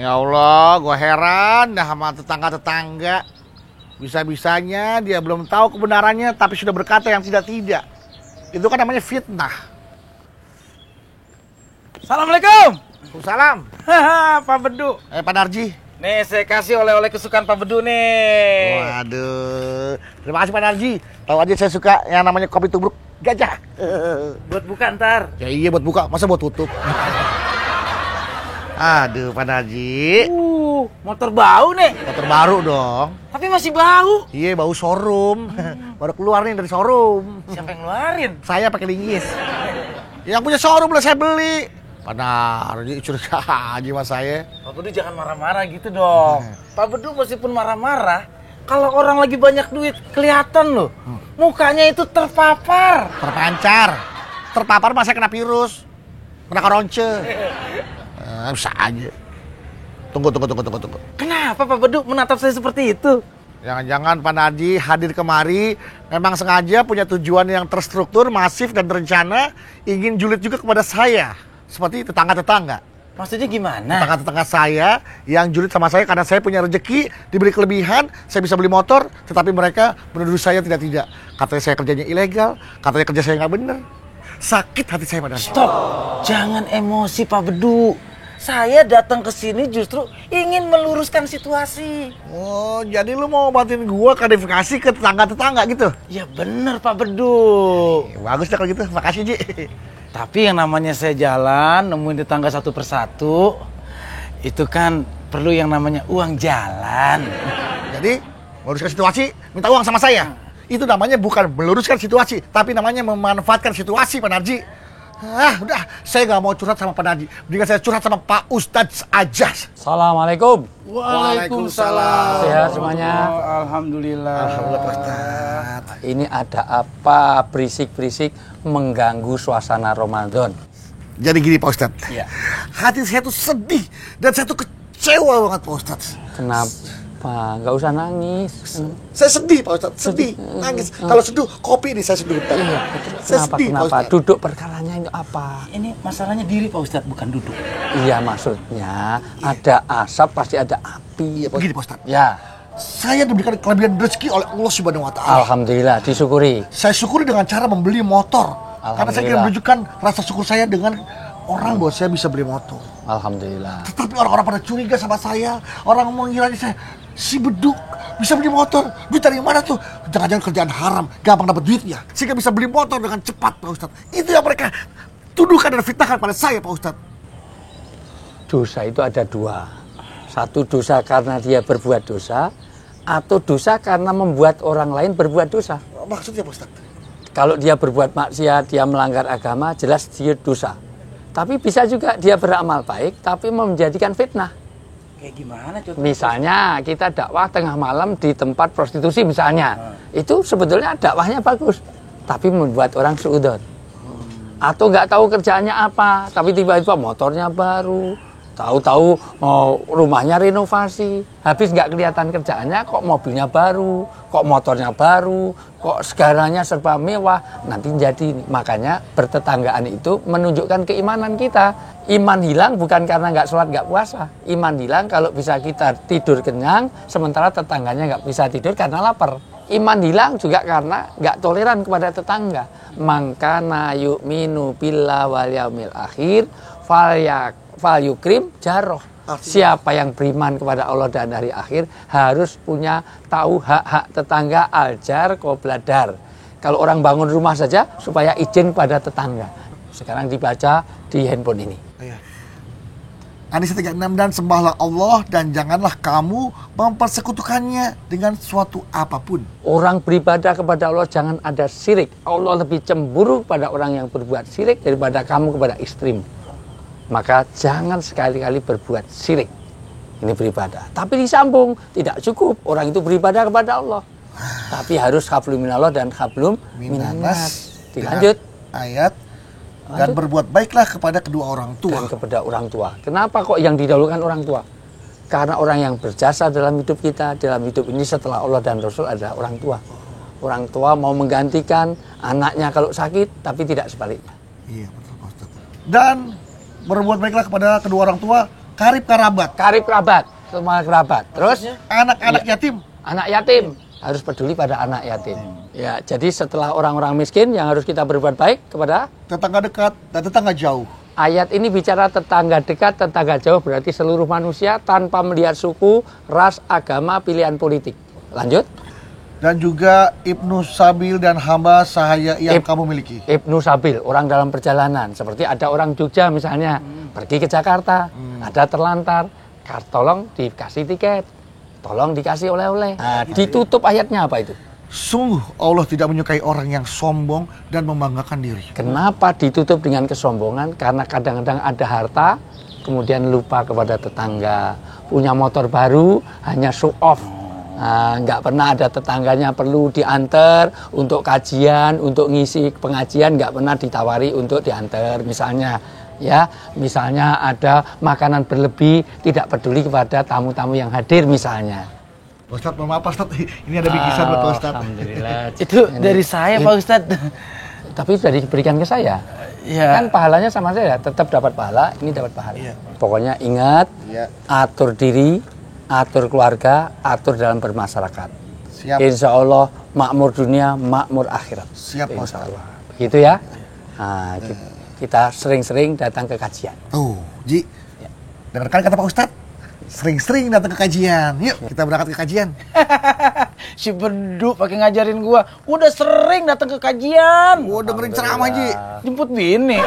Ya Allah, gue heran dah sama tetangga-tetangga. Bisa-bisanya dia belum tahu kebenarannya tapi sudah berkata yang tidak-tidak. Itu kan namanya fitnah. Assalamualaikum. Salam. Haha, Pak Bedu. Pak Narji. Nih, saya kasih oleh-oleh kesukaan Pak Bedu nih. Waduh. Terima kasih Pak Narji. Tahu aja saya suka yang namanya kopi tubruk gajah. Buat buka ntar. Ya iya buat buka, masa buat tutup. Aduh Pak Narji. Motor bau nih. Motor baru dong. Tapi masih bau. Iya bau showroom. Baru keluar nih dari showroom. Siapa yang ngeluarin? Saya pakai linggis. Yang punya showroom lah saya beli. Pak Narji curiga aja sama saya. Pak Bedu jangan marah-marah gitu dong. Pak Bedu meskipun marah-marah, kalau orang lagi banyak duit kelihatan loh. Mukanya itu terpapar. Terpancar. Terpapar masa kena virus. Kena koronce. Bisa aja. Tunggu. Kenapa Pak Bedu menatap saya seperti itu? Jangan-jangan Pak Narji hadir kemari memang sengaja punya tujuan yang terstruktur, masif, dan terencana ingin julid juga kepada saya. Seperti tetangga-tetangga. Maksudnya gimana? Tetangga-tetangga saya yang julid sama saya karena saya punya rezeki, diberi kelebihan, saya bisa beli motor, tetapi mereka menuduh saya tidak. Katanya saya kerjanya ilegal, katanya kerja saya nggak bener. Sakit hati saya Pak Narji. Stop! Jangan emosi Pak Bedu. Saya datang ke sini justru ingin meluruskan situasi. Oh, jadi lu mau bantuin gua klarifikasi ke tetangga-tetangga gitu? Ya bener Pak Bedu. Bagus deh kalau gitu, makasih Ji. Tapi yang namanya saya jalan, nemuin tetangga satu persatu, itu kan perlu yang namanya uang jalan. Jadi, meluruskan situasi, minta uang sama saya. Itu namanya bukan meluruskan situasi, tapi namanya memanfaatkan situasi Pak Narji. Udah, saya nggak mau curhat sama Pak Narji. Mendingan saya curhat sama Pak Ustadz aja. Assalamualaikum. Waalaikumsalam. Sehat semuanya? Alhamdulillah. Alhamdulillah Pak Ustadz. Ini ada apa berisik-berisik mengganggu suasana Ramadan? Jadi gini Pak Ustadz. Iya. Hati saya tuh sedih dan saya tuh kecewa banget Pak Ustadz. Kenapa? Nggak usah nangis. Saya sedih Pak Ustadz, sedih, nangis. Kalau seduh, kopi ini saya seduh. Iya. Saya sedih Pak Kenapa? Ustadz. Duduk perkaranya itu apa? Ini masalahnya diri Pak Ustadz, bukan duduk. Iya, maksudnya ada asap pasti ada api. Iya, begini Pak Ustadz. Ya, Saya diberikan kelebihan rezeki oleh Allah Subhanahu wa Ta'ala. alhamdulillah disyukuri. Saya syukuri dengan cara membeli motor. Karena saya ingin Alhamdulillah. menunjukkan rasa syukur saya dengan orang bahwa saya bisa beli motor. Alhamdulillah. Tetapi orang-orang pada curiga sama saya. Orang mengira saya, si beduk bisa beli motor. Duit dari mana tuh? Jangan-jangan kerjaan haram, gampang dapat duitnya. Sehingga bisa beli motor dengan cepat Pak Ustadz. Itu yang mereka tuduhkan dan fitnahkan pada saya Pak Ustadz. Dosa itu ada dua. Satu dosa karena dia berbuat dosa, atau dosa karena membuat orang lain berbuat dosa. Maksudnya Pak Ustadz? Kalau dia berbuat maksiat, dia melanggar agama, jelas dia dosa. Tapi bisa juga dia beramal baik, tapi menjadikan fitnah. Kayak gimana contohnya? Misalnya kita dakwah tengah malam di tempat prostitusi misalnya. Itu sebetulnya dakwahnya bagus, tapi membuat orang suudzon. Atau nggak tahu kerjaannya apa, tapi tiba-tiba motornya baru. Tahu-tahu rumahnya renovasi, habis nggak kelihatan kerjaannya, kok mobilnya baru, kok motornya baru, kok segalanya serba mewah. Nanti jadi makanya bertetanggaan itu menunjukkan keimanan kita. Iman hilang bukan karena nggak sholat nggak puasa. Iman hilang kalau bisa kita tidur kenyang, sementara tetangganya nggak bisa tidur karena lapar. Iman hilang juga karena nggak toleran kepada tetangga. Mangkana yu'minu billah wal yaumil akhir fal yukrim jaroh. Siapa yang beriman kepada Allah dan hari akhir harus punya tahu hak-hak tetangga aljar qobladar. Kalau orang bangun rumah saja supaya izin pada tetangga. Sekarang dibaca di handphone ini. An-Nisa 36, dan sembahlah Allah dan janganlah kamu mempersekutukannya dengan suatu apapun. Orang beribadah kepada Allah jangan ada syirik. Allah lebih cemburu pada orang yang berbuat syirik daripada kamu kepada istrimu. Maka jangan sekali-kali berbuat syirik. Ini beribadah. Tapi disambung, tidak cukup orang itu beribadah kepada Allah. Tapi harus hablum minallah dan hablum minannas. Dilanjut. Ayat. Dan berbuat baiklah kepada kedua orang tua. Dan kepada orang tua. Kenapa kok yang didahulukan orang tua? Karena orang yang berjasa dalam hidup kita, dalam hidup ini setelah Allah dan Rasul adalah orang tua. Orang tua mau menggantikan anaknya kalau sakit, tapi tidak sebaliknya. Iya, betul Pak Ustaz. Dan berbuat baiklah kepada kedua orang tua karib kerabat, karib kerabat, semua kerabat. Terus anak-anak yatim. anak yatim harus peduli pada anak yatim. Ya, jadi setelah orang-orang miskin yang harus kita berbuat baik kepada Tetangga dekat dan tetangga jauh. ayat ini bicara tetangga dekat, tetangga jauh, berarti seluruh manusia tanpa melihat suku, ras, agama, pilihan politik. Lanjut. Dan juga Ibnu Sabil dan hamba sahaya yang kamu miliki. Ibnu Sabil, orang dalam perjalanan. Seperti ada orang Jogja misalnya, pergi ke Jakarta, ada terlantar, tolong dikasih tiket, tolong dikasih oleh-oleh. Nah, ditutup ayatnya apa itu? Sungguh Allah tidak menyukai orang yang sombong dan membanggakan diri. Kenapa ditutup dengan kesombongan? Karena kadang-kadang ada harta, kemudian lupa kepada tetangga. Punya motor baru, hanya show off. Nah, nggak pernah ada tetangganya perlu diantar untuk kajian, untuk ngisi pengajian, nggak pernah ditawari untuk diantar. Misalnya, ya, misalnya ada makanan berlebih, tidak peduli kepada tamu-tamu yang hadir misalnya. Pak Ustadz, mohon maaf Pak Ustadz, ini ada bingkisan buat Pak Ustadz. Alhamdulillah. Itu dari saya, Pak Ustadz. Tapi sudah diberikan ke saya. Iya. Kan pahalanya sama saya, tetap dapat pahala, ini dapat pahala. Iya. Pokoknya ingat, Iya. atur diri, atur keluarga, atur dalam bermasyarakat. Siap. Insya Allah makmur dunia, makmur akhirat. Siap Pak Insya Ustadz. Allah. Begitu ya. Nah, kita sering-sering datang ke kajian. Tuh, Ji. Dengarkan kata Pak Ustadz. Sering-sering datang ke kajian. Yuk, kita berangkat ke kajian. Si Beduk pakai ngajarin gua. Udah sering datang ke kajian. Gua dengerin ceramah, Ji. Jemput bini.